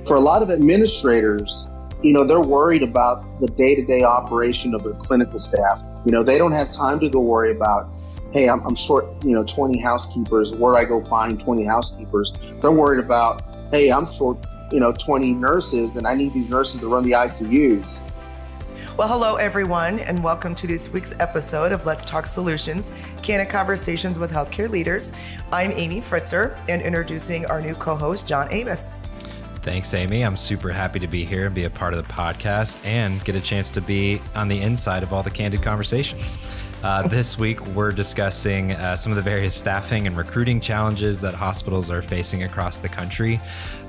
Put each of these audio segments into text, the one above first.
For a lot of administrators, they're worried about the day-to-day operation of their clinical staff. They don't have time to go worry about, hey, I'm short, 20 housekeepers. Where do I go find 20 housekeepers? They're worried about, hey, I'm short, 20 nurses, and I need these nurses to run the ICUs. Well, hello, everyone, and welcome to this week's episode of Let's Talk Solutions, Candid Conversations with Healthcare Leaders. I'm Amy Fritzer, and introducing our new co-host, John Amos. Thanks, Amy. I'm super happy to be here and be a part of the podcast and get a chance to be on the inside of all the candid conversations. This week, we're discussing some of the various staffing and recruiting challenges that hospitals are facing across the country.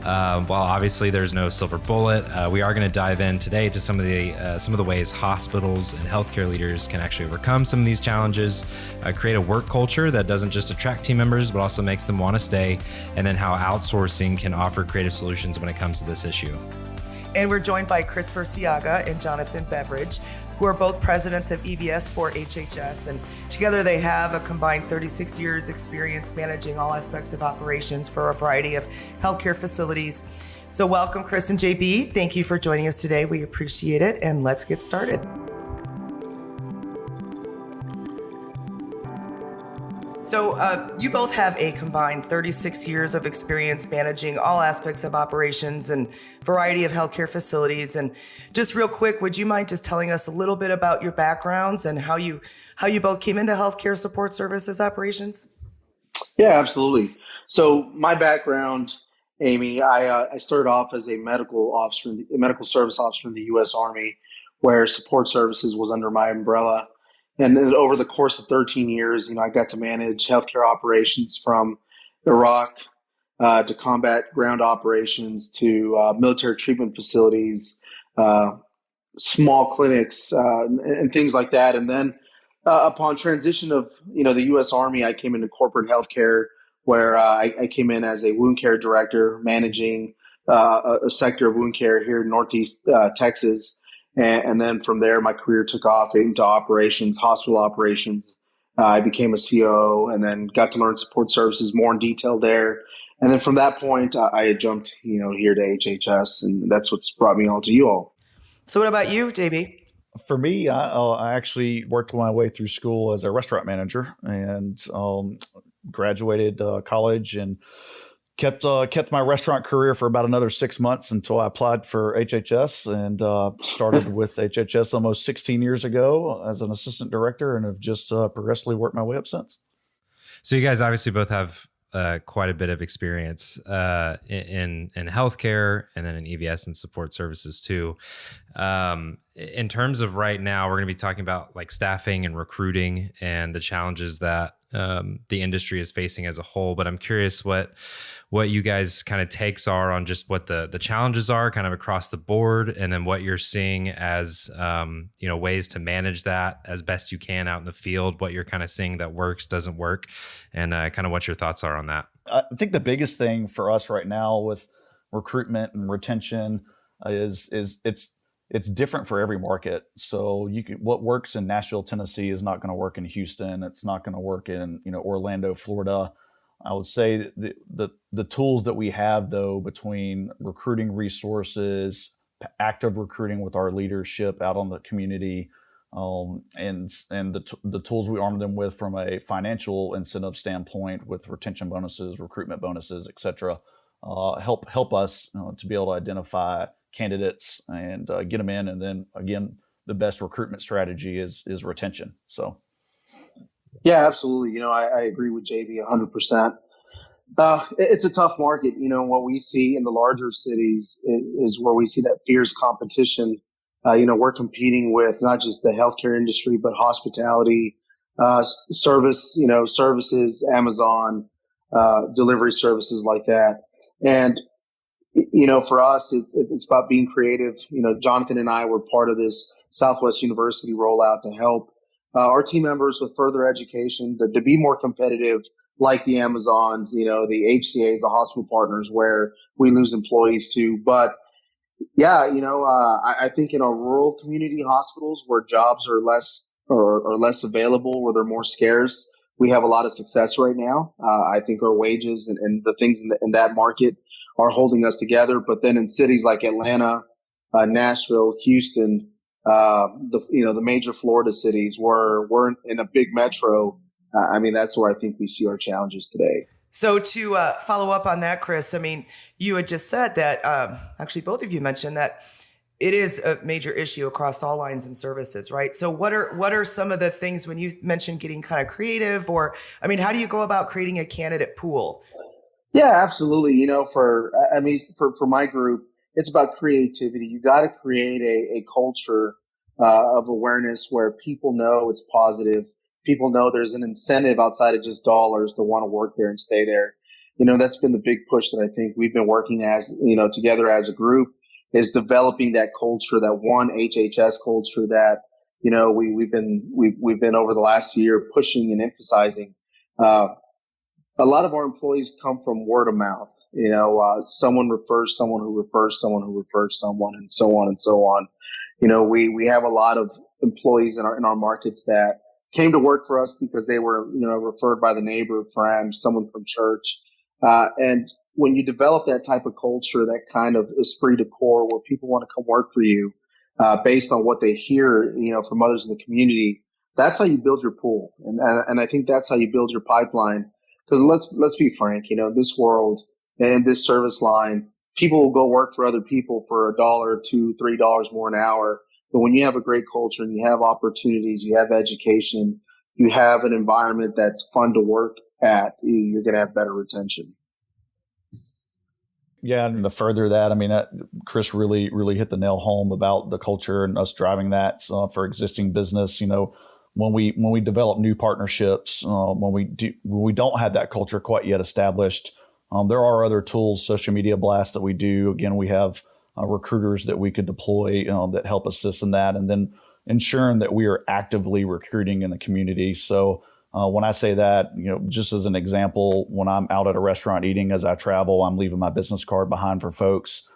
While obviously there's no silver bullet, we are going to dive in today to some of the ways hospitals and healthcare leaders can actually overcome some of these challenges, create a work culture that doesn't just attract team members, but also makes them want to stay, and then how outsourcing can offer creative solutions when it comes to this issue. And we're joined by Chris Burciaga and Jonathan Beveridge, who are both presidents of EVS for HHS. And together they have a combined 36 years experience managing all aspects of operations for a variety of healthcare facilities. So welcome, Chris and JB. Thank you for joining us today. We appreciate it. And let's get started. So you both have a combined 36 years of experience managing all aspects of operations and variety of healthcare facilities. And just real quick, would you mind just telling us a little bit about your backgrounds and how you both came into healthcare support services operations? Yeah, absolutely. So my background, Amy, I started off as a medical service officer in the U.S. Army, where support services was under my umbrella. And then over the course of 13 years, I got to manage healthcare operations from Iraq to combat ground operations to military treatment facilities, small clinics, and things like that. And then upon transition of the U.S. Army, I came into corporate healthcare, where I came in as a wound care director, managing a sector of wound care here in Northeast Texas. And then from there, my career took off into operations, hospital operations. I became a COO and then got to learn support services more in detail there. And then from that point, I had jumped, here to HHS, and that's what's brought me all to you all. So what about you, JB? For me, I actually worked my way through school as a restaurant manager and graduated college and kept my restaurant career for about another 6 months until I applied for HHS and started with HHS almost 16 years ago as an assistant director and have just progressively worked my way up since. So you guys obviously both have quite a bit of experience in healthcare and then in EVS and support services too. In terms of right now, we're going to be talking about like staffing and recruiting and the challenges that the industry is facing as a whole. But I'm curious what you guys kind of takes are on just what the challenges are kind of across the board, and then what you're seeing as ways to manage that as best you can out in the field, what you're kind of seeing that works, doesn't work, and kind of what your thoughts are on that. I think the biggest thing for us right now with recruitment and retention is it's different for every market. So what works in Nashville, Tennessee is not going to work in Houston. It's not going to work in Orlando, Florida. I would say the tools that we have, though, between recruiting resources, active recruiting with our leadership out on the community, and the tools we arm them with from a financial incentive standpoint with retention bonuses, recruitment bonuses, et cetera, help us to be able to identify candidates and get them in. And then again, the best recruitment strategy is retention. So. Yeah, absolutely. I agree with JB 100%. It's a tough market. What we see in the larger cities is where we see that fierce competition. We're competing with not just the healthcare industry, but hospitality, services, Amazon, delivery services like that. And for us, it's about being creative. Jonathan and I were part of this Southwest University rollout to help our team members with further education to be more competitive, like the Amazons, the HCAs, the hospital partners, where we lose employees to. But yeah, I think in our rural community hospitals where jobs are less available, where they're more scarce, we have a lot of success right now. I think our wages and the things in that market are holding us together. But then in cities like Atlanta, Nashville, Houston, the major Florida cities, we're in a big metro. That's where I think we see our challenges today. So to follow up on that, Chris, you had just said that, actually both of you mentioned that it is a major issue across all lines and services, right? So what are some of the things when you mentioned getting kind of creative, or, how do you go about creating a candidate pool? Yeah, absolutely. For my group, it's about creativity. You got to create a culture of awareness where people know it's positive. People know there's an incentive outside of just dollars to want to work there and stay there. That's been the big push that I think we've been working together as a group, is developing that culture, that one HHS culture that, we've been over the last year pushing and emphasizing. A lot of our employees come from word of mouth. Someone refers someone who refers someone who refers someone, and so on and so on. We have a lot of employees in our markets that came to work for us because they were, referred by the neighbor, friend, someone from church. And when you develop that type of culture, that kind of esprit de corps where people want to come work for you, based on what they hear, from others in the community, that's how you build your pool. And I think that's how you build your pipeline. Because let's be frank, this world and this service line, people will go work for other people for $1, $2, $3 more an hour. But when you have a great culture and you have opportunities, you have education, you have an environment that's fun to work at, you're going to have better retention. Yeah, and to further that, Chris really hit the nail home about the culture and us driving that for existing business. When we develop new partnerships, when we don't have that culture quite yet established, there are other tools, social media blasts that we do. Again, we have recruiters that we could deploy that help assist in that, and then ensuring that we are actively recruiting in the community. So when I say that, just as an example, when I'm out at a restaurant eating, as I travel, I'm leaving my business card behind for folks,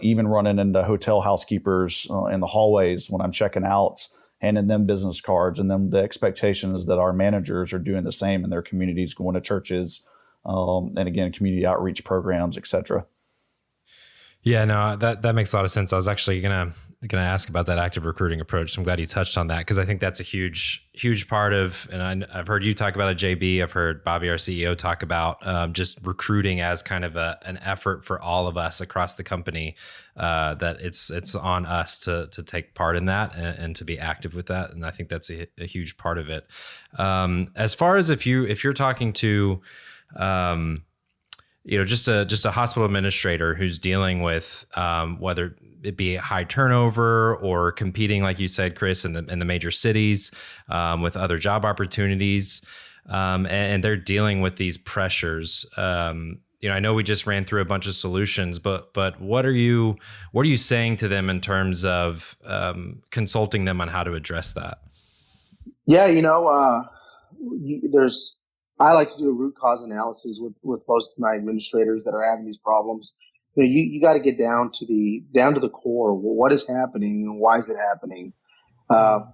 even running into hotel housekeepers in the hallways when I'm checking out, handing them business cards. And then the expectation is that our managers are doing the same in their communities, going to churches, and again, community outreach programs, et cetera. Yeah, no, that makes a lot of sense. I was actually gonna ask about that active recruiting approach. So I'm glad you touched on that, because I think that's a huge part of, and I've heard you talk about it, JB. I've heard Bobby, our CEO, talk about just recruiting as kind of an effort for all of us across the company. That it's on us to take part in that and to be active with that. And I think that's a huge part of it. As far as if you're talking to just a hospital administrator who's dealing with whether it be high turnover or competing, like you said, Chris, in the major cities with other job opportunities, and they're dealing with these pressures. I know we just ran through a bunch of solutions, but what are you saying to them in terms of consulting them on how to address that? Yeah, I like to do a root cause analysis with most of my administrators that are having these problems. You got to get down to the core. What is happening and why is it happening? Are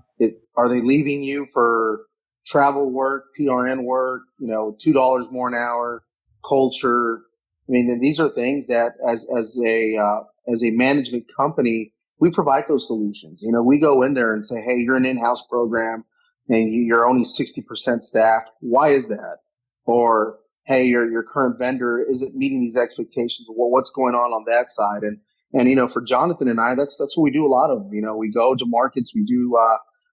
they leaving you for travel work, PRN work, $2 more an hour, culture? These are things that as a management company, we provide those solutions. We go in there and say, hey, you're an in-house program and you're only 60% staffed. Why is that? Or, hey, your current vendor isn't meeting these expectations. Well, what's going on that side? And for Jonathan and I, that's what we do a lot of. We go to markets, we do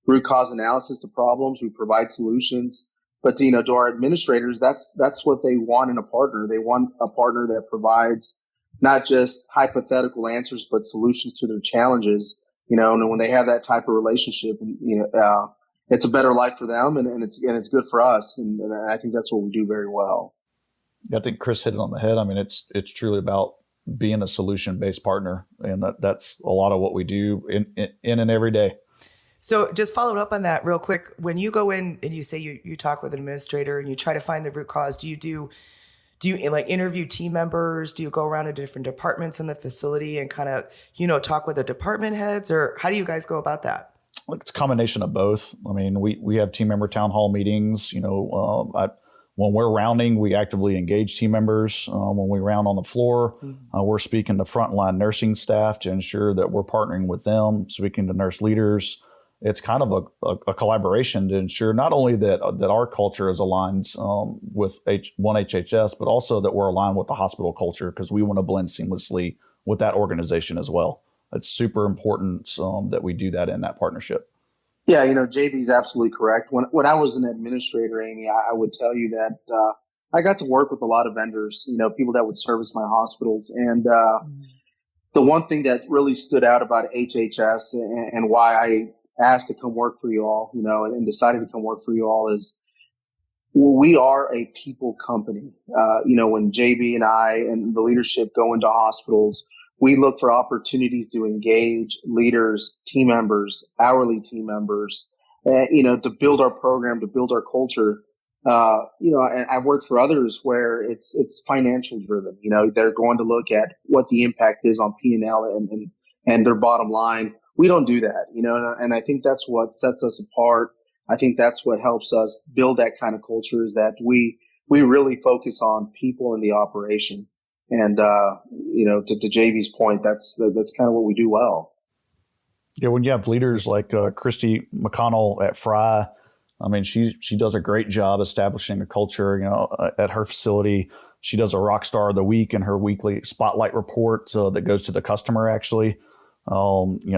root cause analysis to problems, we provide solutions. But to our administrators, that's what they want in a partner. They want a partner that provides not just hypothetical answers, but solutions to their challenges. And when they have that type of relationship, it's a better life for them, and it's good for us, and I think that's what we do very well. I think Chris hit it on the head. It's truly about being a solution-based partner, and that's a lot of what we do in and every day. So just following up on that real quick, when you go in and you say you talk with an administrator and you try to find the root cause, do you like interview team members? Do you go around to different departments in the facility and kind of, talk with the department heads, or how do you guys go about that? It's a combination of both. We have team member town hall meetings. One when we're rounding, we actively engage team members. When we round on the floor, we're speaking to frontline nursing staff to ensure that we're partnering with them, speaking to nurse leaders. It's kind of a collaboration to ensure not only that our culture is aligned with one HHS, but also that we're aligned with the hospital culture, because we want to blend seamlessly with that organization as well. It's super important that we do that in that partnership. Yeah, JB is absolutely correct. When I was an administrator, Amy, I would tell you that I got to work with a lot of vendors, people that would service my hospitals. And the one thing that really stood out about HHS and why I asked to come work for you all, and decided to come work for you all is we are a people company. When JB and I and the leadership go into hospitals, we look for opportunities to engage leaders, team members, hourly team members, to build our program, to build our culture. And I've worked for others where it's financial driven. They're going to look at what the impact is on P&L and their bottom line. We don't do that, and I think that's what sets us apart. I think that's what helps us build that kind of culture, is that we really focus on people in the operation. And, to JB's point, that's kind of what we do well. Yeah. When you have leaders like Christy McConnell at Fry, I mean, she does a great job establishing a culture, at her facility. She does a rock star of the week in her weekly spotlight report that goes to the customer, actually.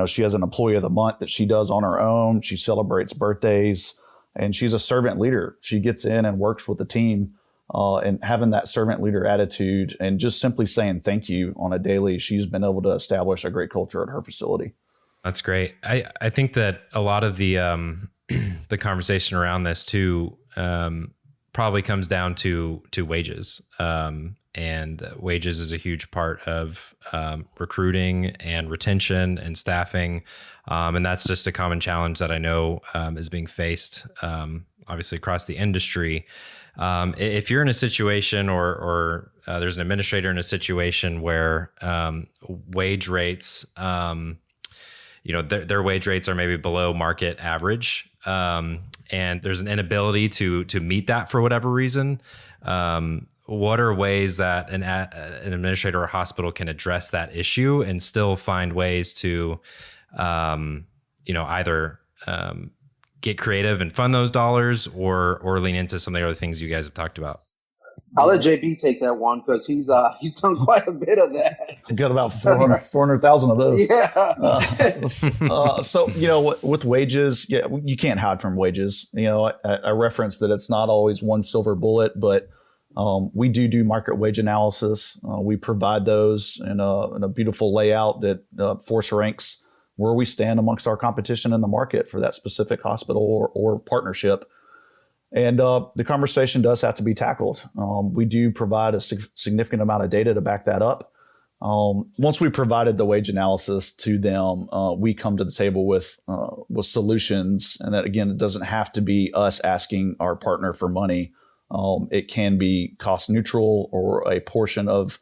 She has an employee of the month that she does on her own. She celebrates birthdays, and she's a servant leader. She gets in and works with the team. And having that servant leader attitude and just simply saying thank you on a daily, she's been able to establish a great culture at her facility. That's great. I think that a lot of the the conversation around this too probably comes down to wages. And wages is a huge part of recruiting and retention and staffing. And that's just a common challenge that I know is being faced obviously across the industry. If you're in a situation or there's an administrator in a situation where wage rates, their wage rates are maybe below market average, and there's an inability to meet that for whatever reason, what are ways that an administrator or hospital can address that issue and still find ways to, either get creative and fund those dollars or lean into some of the other things you guys have talked about? I'll let JB take that one, because he's done quite a bit of that. I've got about 400,000 of those. Yeah. So, with wages, you can't hide from wages. I referenced that it's not always one silver bullet, but we do market wage analysis. We provide those in a beautiful layout that force ranks where we stand amongst our competition in the market for that specific hospital or partnership. And the conversation does have to be tackled. We do provide a significant amount of data to back that up. Once we provided the wage analysis to them, we come to the table with solutions. And that, again, it doesn't have to be us asking our partner for money. It can be cost neutral or a portion of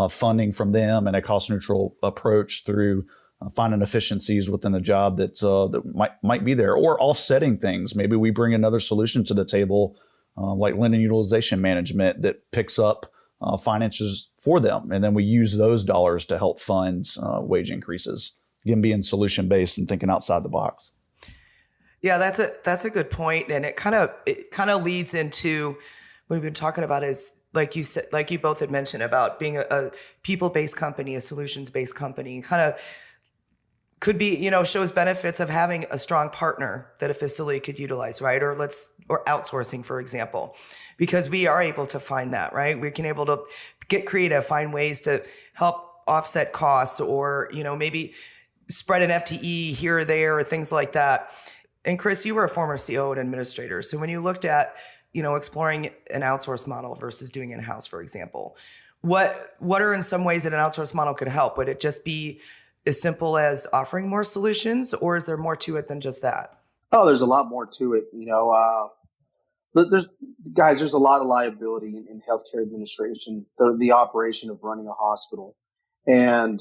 funding from them, and a cost neutral approach through finding efficiencies within the job that might be there, or offsetting things. Maybe we bring another solution to the table, like linen utilization management, that picks up finances for them, and then we use those dollars to help fund wage increases. Again, being solution based and thinking outside the box. Yeah, that's a good point, and it kind of leads into what we've been talking about, is like you said, like you both had mentioned, about being a people-based company, a solutions-based company, kind of could be, shows benefits of having a strong partner that a facility could utilize, right? Or outsourcing, for example, because we are able to find that, right? We can able to get creative, find ways to help offset costs, or, maybe spread an FTE here or there, or things like that. And Chris, you were a former CEO and administrator. So when you looked at, exploring an outsource model versus doing in-house, for example, what are in some ways that an outsource model could help? Would it just be as simple as offering more solutions, or is there more to it than just that? Oh, there's a lot more to it. There's a lot of liability in healthcare administration, the operation of running a hospital. And,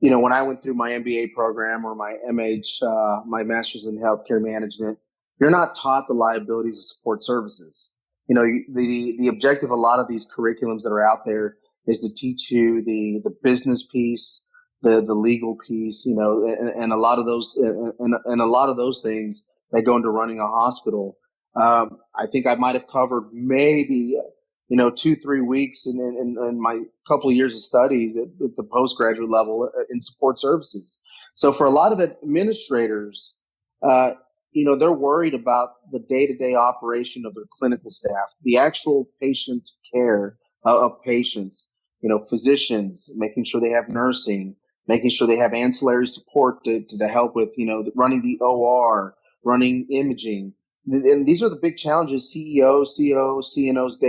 when I went through my MBA program or my MH, my master's in healthcare management, you're not taught the liabilities of support services. the objective of a lot of these curriculums that are out there is to teach you the business piece, the legal piece, and a lot of those and a lot of those things that go into running a hospital. I think I might have covered maybe 2-3 weeks in my couple of years of studies at the postgraduate level in support services. So for a lot of administrators, they're worried about the day-to-day operation of their clinical staff, the actual patient care of patients, physicians, making sure they have nursing, making sure they have ancillary support to help with, running the OR, running imaging. And these are the big challenges CEOs, COs, CNOs,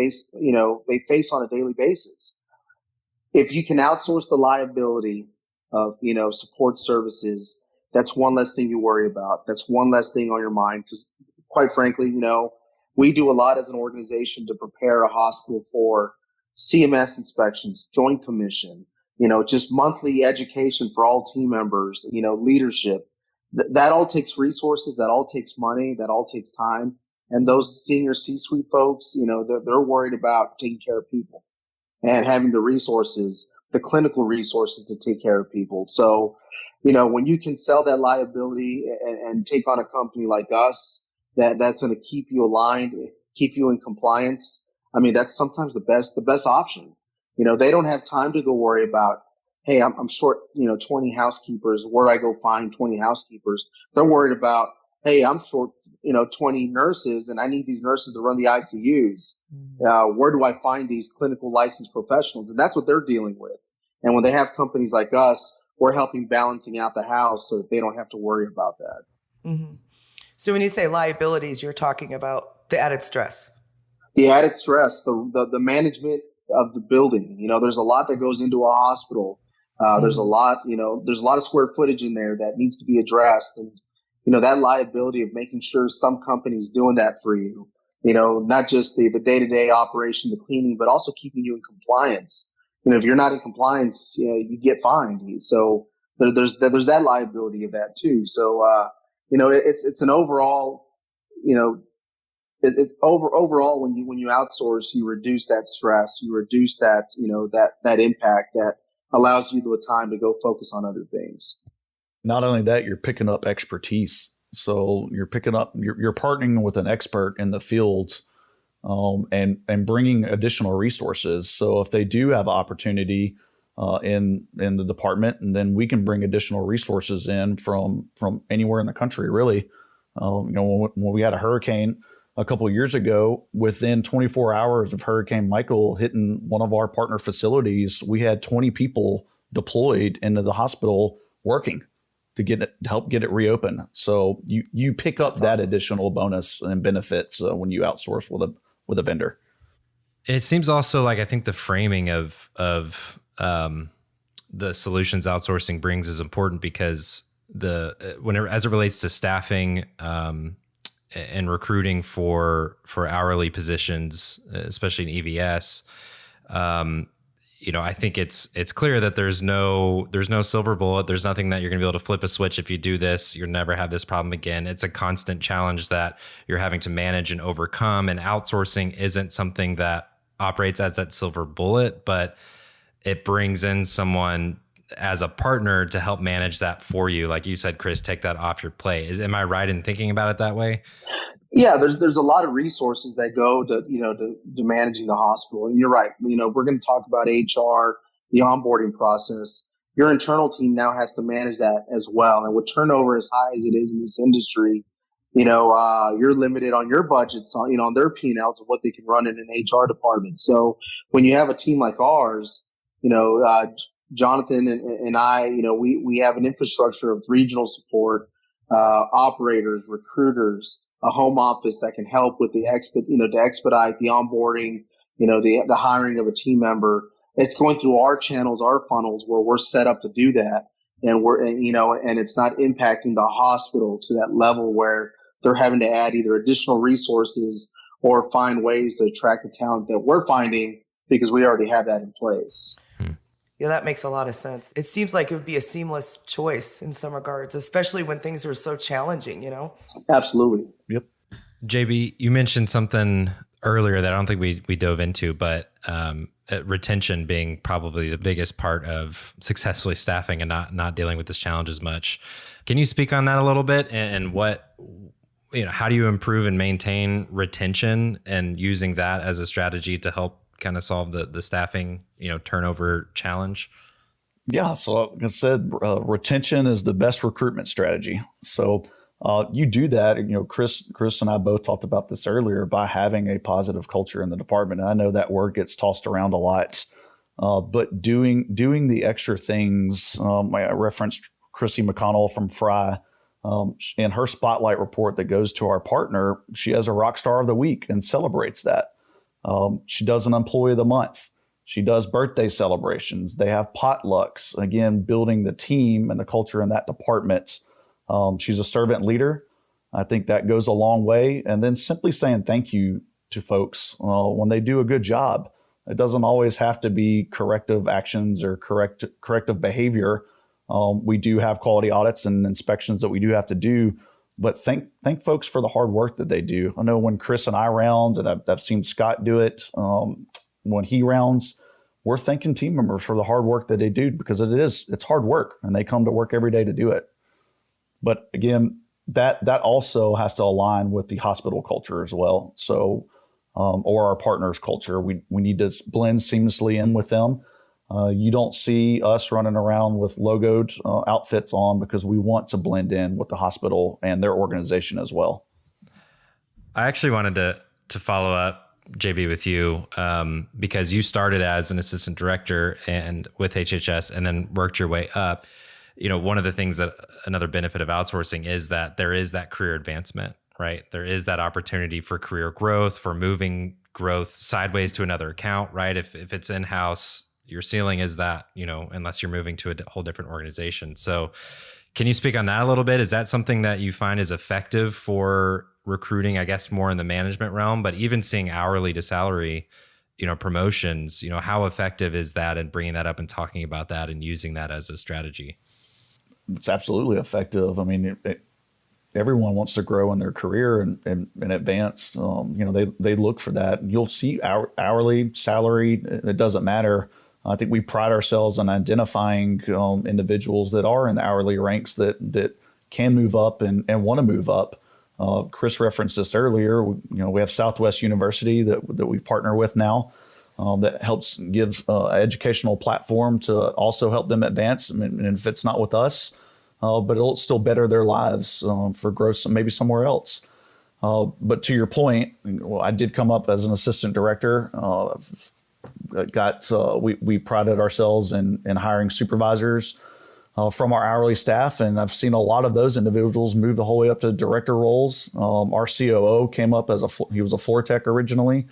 they face on a daily basis. If you can outsource the liability of, support services, that's one less thing you worry about. That's one less thing on your mind. Because quite frankly, we do a lot as an organization to prepare a hospital for CMS inspections, Joint Commission, just monthly education for all team members, leadership. That all takes resources. That all takes money. That all takes time. And those senior C-suite folks, they're worried about taking care of people and having the resources, the clinical resources to take care of people. So, when you can sell that liability and take on a company like us, that's going to keep you aligned, keep you in compliance. I mean, that's sometimes the best option. They don't have time to go worry about, hey, I'm short, 20 housekeepers. Where do I go find 20 housekeepers? They're worried about, hey, I'm short, 20 nurses and I need these nurses to run the ICUs. Where do I find these clinical licensed professionals? And that's what they're dealing with. And when they have companies like us, we're helping balancing out the house so that they don't have to worry about that. Mm-hmm. So when you say liabilities, you're talking about the added stress. The added stress, the management of the building. There's a lot that goes into a hospital. There's a lot of square footage in there that needs to be addressed. And, that liability of making sure some company's doing that for you, not just the day-to-day operation, the cleaning, but also keeping you in compliance. If you're not in compliance, you get fined. So there's that liability of that too. So, it's an overall, overall when you outsource, you reduce that stress, you reduce that, that impact that allows you the time to go focus on other things. Not only that, you're picking up expertise. So you're partnering with an expert in the field, and bringing additional resources. So if they do have opportunity in the department, and then we can bring additional resources in from anywhere in the country, really. When we had a hurricane a couple of years ago, within 24 hours of Hurricane Michael hitting one of our partner facilities, we had 20 people deployed into the hospital working to help get it reopened. So you pick up that additional bonus and benefits when you outsource with a vendor. It seems also like, I think the framing of the solutions outsourcing brings is important, because as it relates to staffing and recruiting for hourly positions, especially in EVS, I think it's clear that there's no silver bullet. There's nothing that you're going to be able to flip a switch. If you do this, you'll never have this problem again. It's a constant challenge that you're having to manage and overcome. And outsourcing isn't something that operates as that silver bullet, but it brings in someone as a partner to help manage that for you. Like you said, Chris, take that off your plate. Am I right in thinking about it that way? Yeah, there's a lot of resources that go to managing the hospital. And you're right. We're going to talk about HR, the onboarding process. Your internal team now has to manage that as well. And with turnover as high as it is in this industry, you're limited on your budgets on their P&Ls of what they can run in an HR department. So when you have a team like ours, Jonathan and I, we have an infrastructure of regional support, operators, recruiters, a home office that can help with to expedite the onboarding, the hiring of a team member. It's going through our channels, our funnels, where we're set up to do that. And it's not impacting the hospital to that level where they're having to add either additional resources or find ways to attract the talent that we're finding, because we already have that in place. Yeah, that makes a lot of sense. It seems like it would be a seamless choice in some regards, especially when things are so challenging, Absolutely. Yep. JB, you mentioned something earlier that I don't think we dove into, but retention being probably the biggest part of successfully staffing and not dealing with this challenge as much. Can you speak on that a little bit, and what, how do you improve and maintain retention and using that as a strategy to help kind of solve the staffing, turnover challenge? Yeah. So like I said, retention is the best recruitment strategy. So you do that. Chris and I both talked about this earlier, by having a positive culture in the department. And I know that word gets tossed around a lot, but doing the extra things. I referenced Chrissy McConnell from Fry. In her spotlight report that goes to our partner, she has a rock star of the week and celebrates that. She does an employee of the month. She does birthday celebrations. They have potlucks, again, building the team and the culture in that department. She's a servant leader. I think that goes a long way. And then simply saying thank you to folks when they do a good job. It doesn't always have to be corrective actions or corrective behavior. We do have quality audits and inspections that we do have to do, but thank folks for the hard work that they do. I know when Chris and I round, and I've seen Scott do it when he rounds, we're thanking team members for the hard work that they do, because it's hard work and they come to work every day to do it. But again, that also has to align with the hospital culture as well. So, or our partners' culture, we need to blend seamlessly in with them. You don't see us running around with logoed outfits on, because we want to blend in with the hospital and their organization as well. I actually wanted to follow up, JB, with you, because you started as an assistant director and with HHS and then worked your way up. One of the things that another benefit of outsourcing is that there is that career advancement, right? There is that opportunity for career growth, for moving growth sideways to another account, right? If it's in-house, your ceiling is that, unless you're moving to a whole different organization. So can you speak on that a little bit? Is that something that you find is effective for recruiting, I guess, more in the management realm, but even seeing hourly to salary, promotions, how effective is that in bringing that up and talking about that and using that as a strategy? It's absolutely effective. I mean, everyone wants to grow in their career and advance. They look for that. You'll see hourly salary. It doesn't matter. I think we pride ourselves on identifying individuals that are in the hourly ranks that can move up and want to move up. Chris referenced this earlier. We have Southwest University that we partner with now. That helps give an educational platform to also help them advance. And if it's not with us, but it'll still better their lives for growth maybe somewhere else. But to your point, I did come up as an assistant director. We prided ourselves in hiring supervisors from our hourly staff, and I've seen a lot of those individuals move the whole way up to director roles. Our COO came up he was a floor tech originally.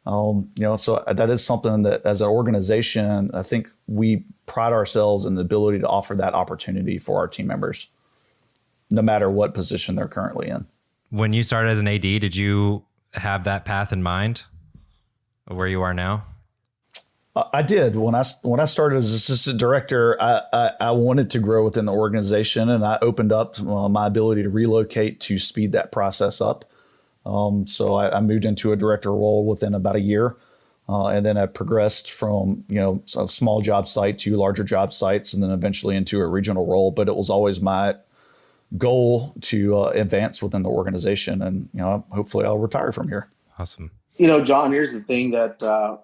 So that is something that as an organization, I think we pride ourselves in the ability to offer that opportunity for our team members, no matter what position they're currently in. When you started as an AD, did you have that path in mind of where you are now? I did. When I started as assistant director, I wanted to grow within the organization, and I opened up my ability to relocate to speed that process up. So I moved into a director role within about a year, and then I progressed from a small job site to larger job sites, and then eventually into a regional role. But it was always my goal to advance within the organization, and hopefully I'll retire from here. Awesome. John, here's the thing that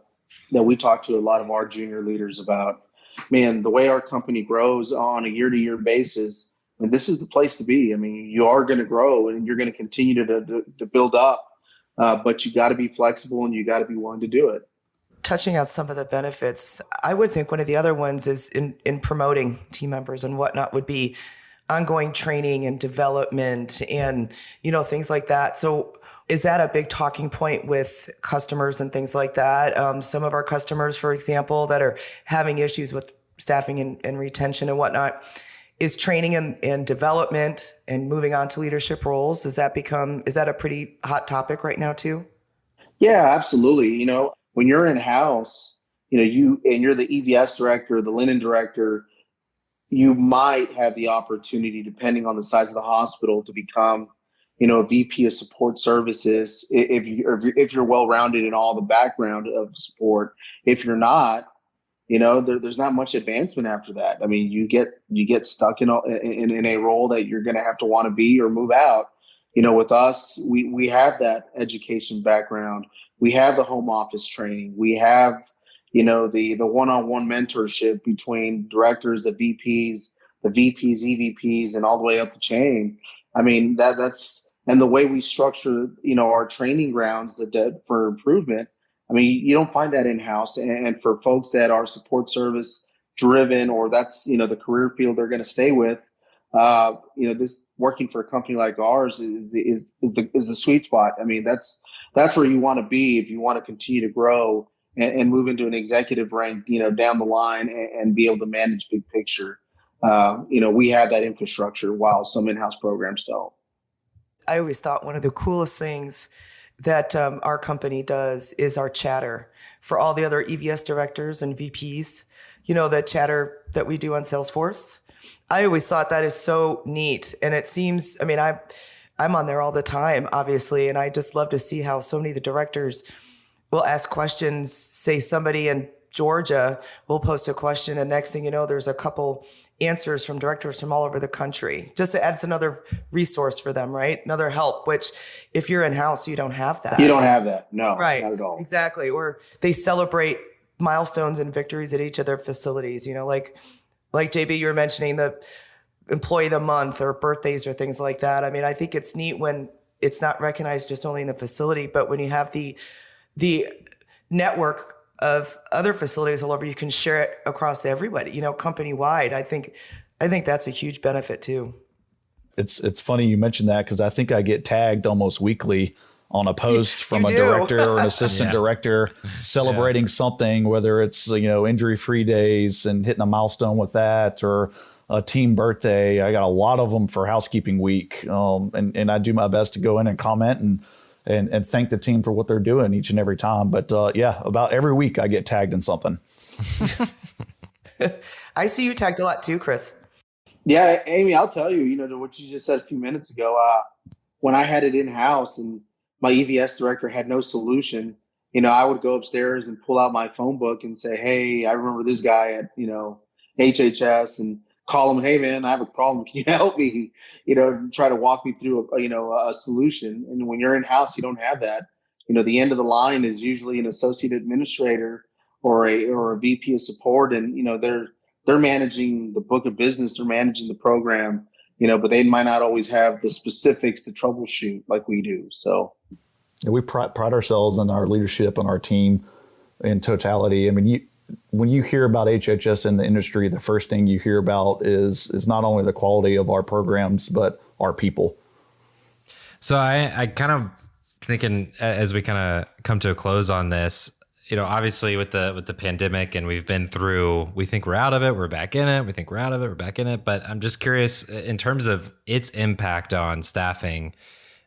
we talk to a lot of our junior leaders about. Man, the way our company grows on a year-to-year basis. And this is the place to be. I mean, you are going to grow and you're going to continue to build up, but you got to be flexible and you got to be willing to do it. Touching on some of the benefits, I would think one of the other ones is in promoting team members and whatnot would be ongoing training and development and, things like that. So is that a big talking point with customers and things like that? Some of our customers, for example, that are having issues with staffing and retention and whatnot, is training and development and moving on to leadership roles. Is that a pretty hot topic right now too? Yeah, absolutely. When you're in-house, you're the EVS director, the linen director, you might have the opportunity, depending on the size of the hospital, to become, a VP of support services if you're well rounded in all the background of support. If you're not, there's not much advancement after that. I mean, you get stuck in a role that you're going to have to want to be or move out. With us, we have that education background. We have the home office training. We have, the one-on-one mentorship between directors, the VPs, EVPs, and all the way up the chain. I mean, and the way we structure, our training grounds that for improvement. I mean, you don't find that in-house. And for folks that are support service driven, or that's, the career field they're going to stay with, this working for a company like ours is the sweet spot. I mean, that's where you want to be if you want to continue to grow and move into an executive rank, down the line and be able to manage big picture. We have that infrastructure while some in-house programs don't. I always thought one of the coolest things that our company does is our chatter for all the other EVS directors and VPs, the chatter that we do on Salesforce. I always thought that is so neat. And it seems, I mean, I'm on there all the time, obviously, and I just love to see how so many of the directors will ask questions. Say somebody in Georgia will post a question, and next thing you know, there's a couple answers from directors from all over the country. Just adds another resource for them, right? Another help, which if you're in-house, you don't have that. You don't have that. No, right. Not at all. Exactly. Or they celebrate milestones and victories at each of their facilities, like JB, you were mentioning the employee of the month or birthdays or things like that. I mean, I think it's neat when it's not recognized just only in the facility, but when you have the network of other facilities all over, you can share it across everybody, company wide. I think that's a huge benefit too. It's funny you mentioned that, because I think I get tagged almost weekly on a post from a director or an assistant director celebrating something, whether it's, injury-free days and hitting a milestone with that, or a team birthday. I got a lot of them for housekeeping week. And I do my best to go in and comment and thank the team for what they're doing each and every time. But about every week I get tagged in something. I see you tagged a lot too, Chris. Yeah, Amy, I'll tell you, to what you just said a few minutes ago, when I had it in-house and my EVS director had no solution, I would go upstairs and pull out my phone book and say, hey, I remember this guy at, HHS, and call him, hey man, I have a problem. Can you help me? Try to walk me through a solution. And when you're in-house, you don't have that. The end of the line is usually an associate administrator or a VP of support. And, they're managing the book of business, they're managing the program, but they might not always have the specifics to troubleshoot like we do. So we pride ourselves in our leadership and our team in totality. I mean, when you hear about HHS in the industry, the first thing you hear about is not only the quality of our programs, but our people. So I kind of thinking, as we kind of come to a close on this, obviously with the pandemic, and we've been through, we think we're out of it, we're back in it. We think we're out of it, we're back in it. But I'm just curious in terms of its impact on staffing,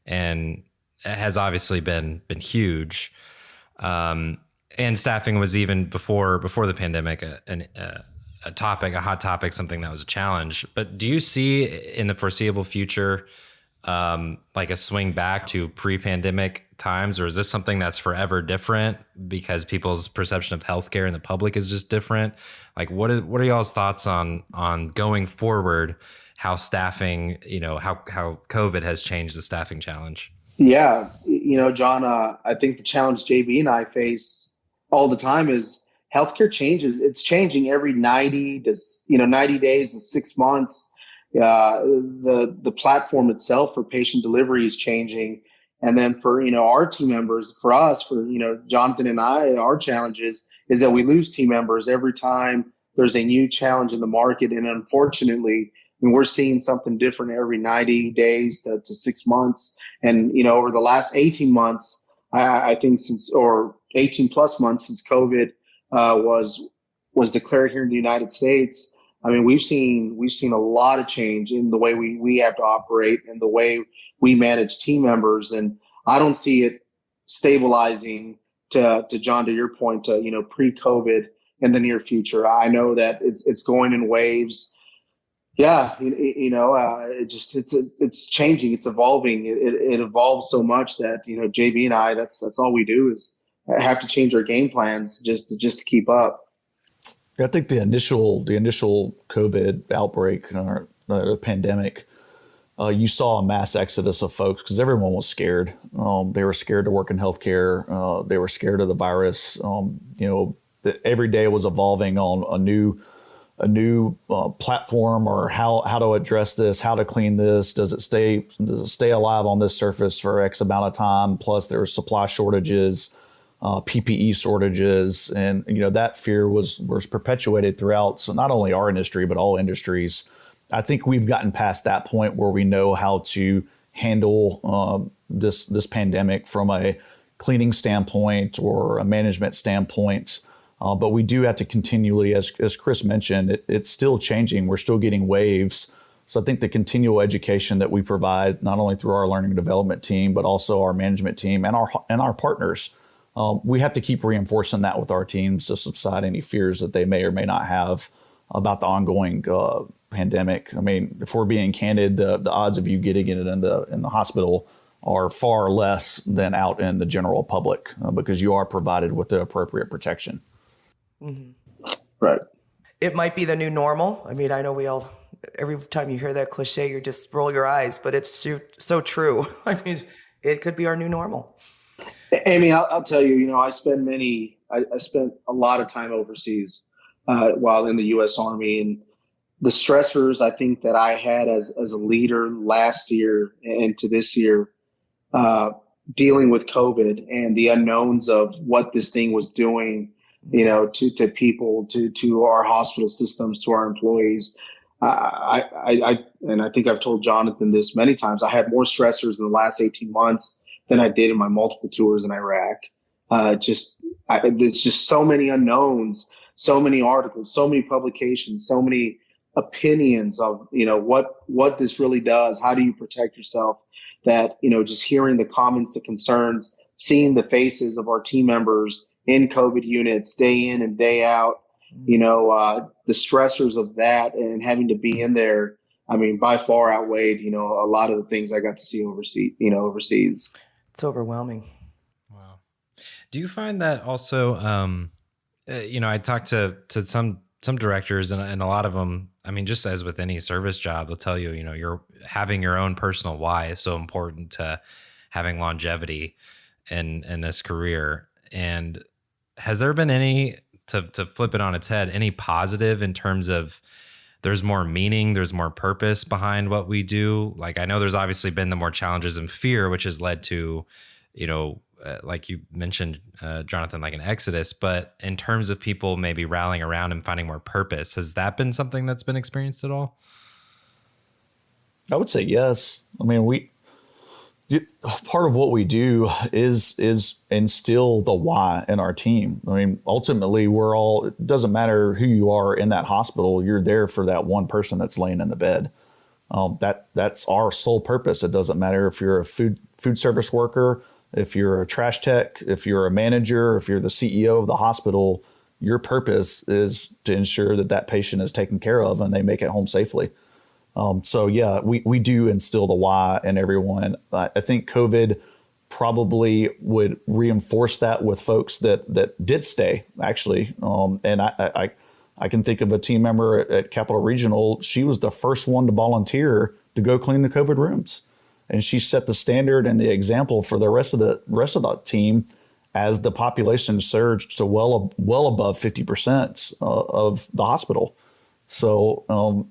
and it has obviously been huge. And staffing was, even before the pandemic, a hot topic, something that was a challenge. But do you see in the foreseeable future, like a swing back to pre-pandemic times, or is this something that's forever different because people's perception of healthcare and the public is just different? Like, what are y'all's thoughts on going forward, how staffing, how COVID has changed the staffing challenge? Yeah, Jona, I think the challenge JB and I face all the time is healthcare changes. It's changing every 90 days to 6 months. The platform itself for patient delivery is changing. And then for, our team members, for us, for, Jonathan and I, our challenges is that we lose team members every time there's a new challenge in the market. And unfortunately, we're seeing something different every 90 days to 6 months. And, over the last 18 months, I think or 18 plus months since COVID was declared here in the United States, I mean, we've seen a lot of change in the way we have to operate and the way we manage team members. And I don't see it stabilizing to John, to your point, to, pre-COVID in the near future. I know that it's going in waves. Yeah, it's changing, it's evolving. It evolves so much that JB and I, that's all we do is have to change our game plans just to keep up. I think the initial COVID outbreak or the pandemic, you saw a mass exodus of folks because everyone was scared. They were scared to work in healthcare. They were scared of the virus. That every day was evolving on a new platform or how to address this, how to clean this. Does it stay alive on this surface for X amount of time? Plus, there were supply shortages. PPE shortages, and that fear was perpetuated throughout. So not only our industry but all industries. I think we've gotten past that point where we know how to handle this pandemic from a cleaning standpoint or a management standpoint. But we do have to continually, as Chris mentioned, it's still changing. We're still getting waves. So I think the continual education that we provide, not only through our learning and development team, but also our management team and our partners. We have to keep reinforcing that with our teams to subside any fears that they may or may not have about the ongoing pandemic. I mean, if we're being candid, the odds of you getting it in the hospital are far less than out in the general public because you are provided with the appropriate protection. Mm-hmm. Right. It might be the new normal. I mean, I know every time you hear that cliche, you just roll your eyes, but it's so true. I mean, it could be our new normal. Amy, I'll tell you, I spent a lot of time overseas while in the U.S. Army, and the stressors I think that I had as a leader last year and to this year, dealing with COVID and the unknowns of what this thing was doing, to people, to our hospital systems, to our employees. I think I've told Jonathan this many times. I had more stressors in the last 18 months than I did in my multiple tours in Iraq. There's just so many unknowns, so many articles, so many publications, so many opinions of, what this really does. How do you protect yourself? That, just hearing the comments, the concerns, seeing the faces of our team members in COVID units day in and day out, the stressors of that and having to be in there, I mean, by far outweighed, a lot of the things I got to see overseas. It's overwhelming. Wow. Do you find that also, I talked to some directors and a lot of them, I mean, just as with any service job, they'll tell you, you're having your own personal why is so important to having longevity in this career. And has there been any, to flip it on its head, any positive in terms of there's more meaning, there's more purpose behind what we do? Like, I know there's obviously been the more challenges and fear, which has led to, like you mentioned, Jonathan, like an exodus, but in terms of people maybe rallying around and finding more purpose, has that been something that's been experienced at all? I would say yes. I mean, part of what we do is instill the why in our team. I mean, ultimately, it doesn't matter who you are in that hospital. You're there for that one person that's laying in the bed. That's our sole purpose. It doesn't matter if you're a food service worker, if you're a trash tech, if you're a manager, if you're the CEO of the hospital. Your purpose is to ensure that patient is taken care of and they make it home safely. So yeah, we do instill the why in everyone. I think COVID probably would reinforce that with folks that did stay actually. And I can think of a team member at Capital Regional. She was the first one to volunteer to go clean the COVID rooms, and she set the standard and the example for the rest of the team as the population surged to well above 50% of the hospital. So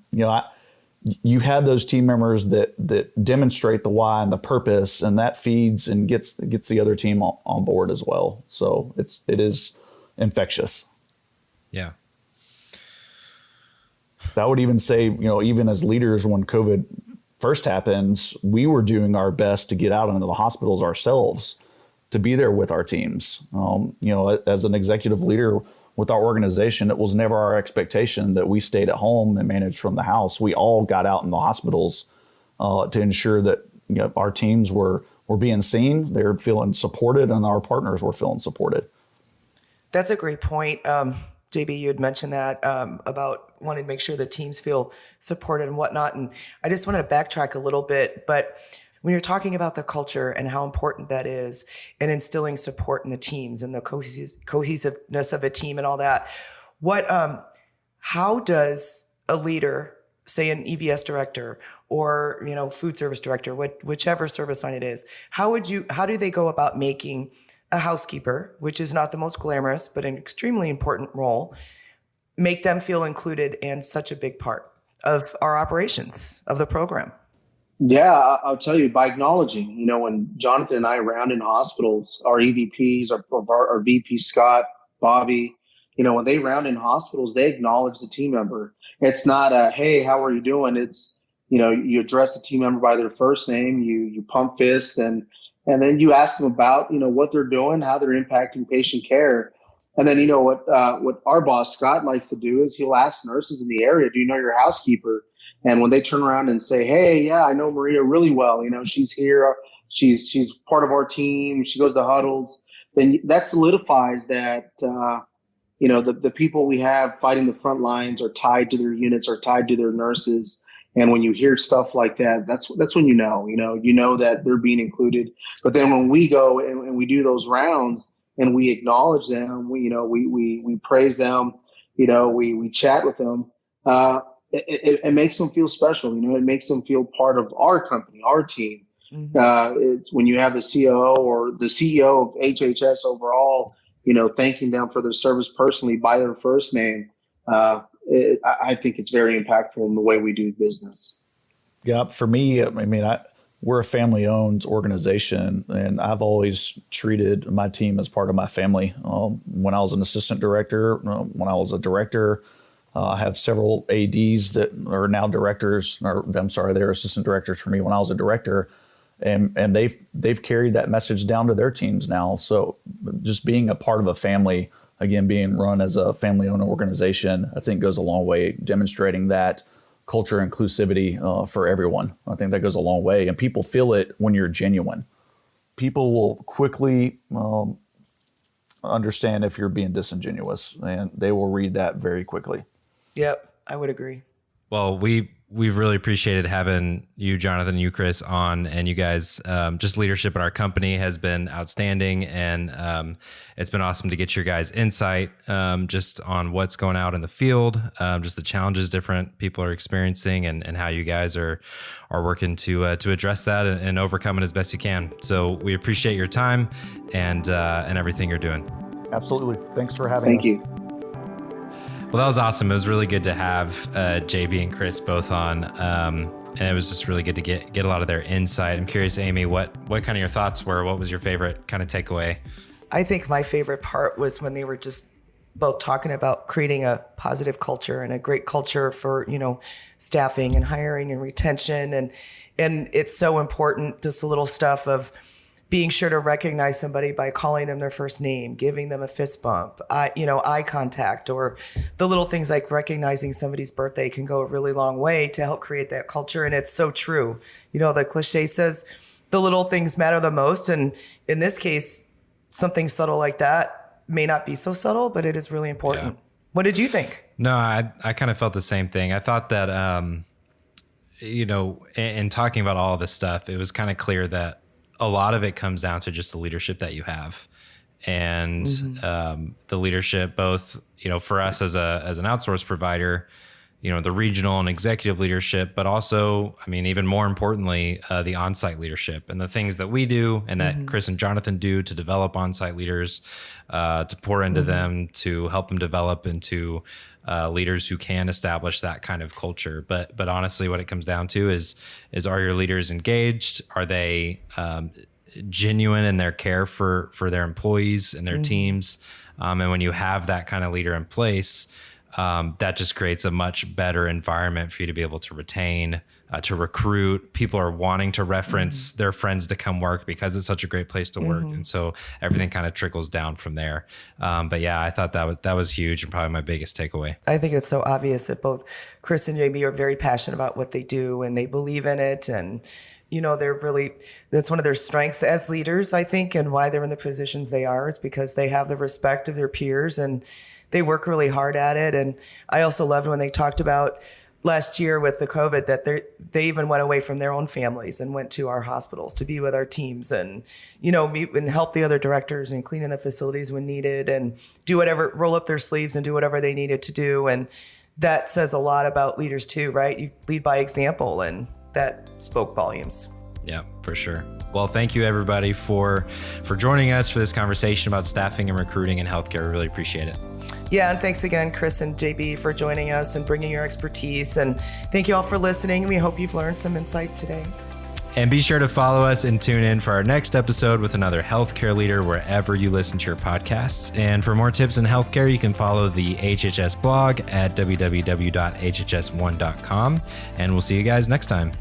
you have those team members that demonstrate the why and the purpose, and that feeds and gets the other team on board as well. So it is infectious. Yeah. I would even say, even as leaders, when COVID first happens, we were doing our best to get out into the hospitals ourselves, to be there with our teams. As an executive leader with our organization, it was never our expectation that we stayed at home and managed from the house. We all got out in the hospitals to ensure that our teams were being seen, they were feeling supported, and our partners were feeling supported. That's a great point. JB, you had mentioned that about wanting to make sure the teams feel supported and whatnot. And I just want to backtrack a little bit, but when you're talking about the culture and how important that is and instilling support in the teams and the cohesiveness of a team and all that, how does a leader, say an EVS director or, food service director, whichever service line it is, how do they go about making a housekeeper, which is not the most glamorous, but an extremely important role, make them feel included and such a big part of our operations of the program? Yeah, I'll tell you, by acknowledging, when Jonathan and I round in hospitals, our EVPs, our VP Scott, Bobby, when they round in hospitals, they acknowledge the team member. It's not a, hey, how are you doing? It's, you address the team member by their first name, you pump fist, and then you ask them about, what they're doing, how they're impacting patient care. And then, what our boss, Scott, likes to do is he'll ask nurses in the area, do you know your housekeeper? And when they turn around and say, hey, yeah, I know Maria really well. She's here. She's part of our team. She goes to huddles. Then that solidifies that, the people we have fighting the front lines are tied to their units, are tied to their nurses. And when you hear stuff like that, that's when you know that they're being included. But then when we go and we do those rounds and we acknowledge them, we praise them, we chat with them. It makes them feel special. It makes them feel part of our company, our team. Mm-hmm. It's when you have the COO or the CEO of HHS overall, thanking them for their service personally by their first name. I think it's very impactful in the way we do business. Yeah, for me, we're a family-owned organization, and I've always treated my team as part of my family. When I was an assistant director, when I was a director, I have several ADs that are now directors, they're assistant directors for me when I was a director, and they've carried that message down to their teams now. So just being a part of a family, again, being run as a family-owned organization, I think goes a long way, demonstrating that culture inclusivity for everyone. I think that goes a long way, and people feel it when you're genuine. People will quickly understand if you're being disingenuous, and they will read that very quickly. Yep, I would agree. Well, we've really appreciated having you, Jonathan, you, Chris, on, and you guys. Just leadership at our company has been outstanding, and it's been awesome to get your guys' insight just on what's going out in the field, just the challenges different people are experiencing, and how you guys are working to address that and overcome it as best you can. So we appreciate your time and everything you're doing. Absolutely. Thanks for having us. Thank you. Well, that was awesome. It was really good to have JB and Chris both on, and it was just really good to get a lot of their insight. I'm curious, Amy, what kind of your thoughts were? What was your favorite kind of takeaway? I think my favorite part was when they were just both talking about creating a positive culture and a great culture for, staffing and hiring and retention. And it's so important, just the little stuff of being sure to recognize somebody by calling them their first name, giving them a fist bump, eye contact, or the little things like recognizing somebody's birthday can go a really long way to help create that culture. And it's so true. The cliche says the little things matter the most. And in this case, something subtle like that may not be so subtle, but it is really important. Yeah. What did you think? No, I kind of felt the same thing. I thought that, in talking about all of this stuff, it was kind of clear that a lot of it comes down to just the leadership that you have, and the leadership, both, for us as an outsource provider, the regional and executive leadership, but also, even more importantly, the on-site leadership and the things that we do and that Chris and Jonathan do to develop on-site leaders, to pour into them, to help them develop into leaders who can establish that kind of culture. But honestly, what it comes down to is are your leaders engaged? Are they genuine in their care for their employees and their teams? And when you have that kind of leader in place, that just creates a much better environment for you to be able to retain, to recruit. People are wanting to reference their friends to come work because it's such a great place to work. And so everything kind of trickles down from there. But yeah, I thought that was huge and probably my biggest takeaway. I think it's so obvious that both Chris and JB are very passionate about what they do and they believe in it. And that's one of their strengths as leaders, I think, and why they're in the positions they are is because they have the respect of their peers and they work really hard at it. And I also loved when they talked about last year with the COVID that they even went away from their own families and went to our hospitals to be with our teams and, meet and help the other directors and clean in the facilities when needed and roll up their sleeves and do whatever they needed to do. And that says a lot about leaders too, right? You lead by example, and that spoke volumes. Yeah, for sure. Well, thank you everybody for joining us for this conversation about staffing and recruiting in healthcare. We really appreciate it. Yeah, and thanks again, Chris and JB, for joining us and bringing your expertise. And thank you all for listening. We hope you've learned some insight today. And be sure to follow us and tune in for our next episode with another healthcare leader wherever you listen to your podcasts. And for more tips in healthcare, you can follow the HHS blog at www.hhs1.com. And we'll see you guys next time.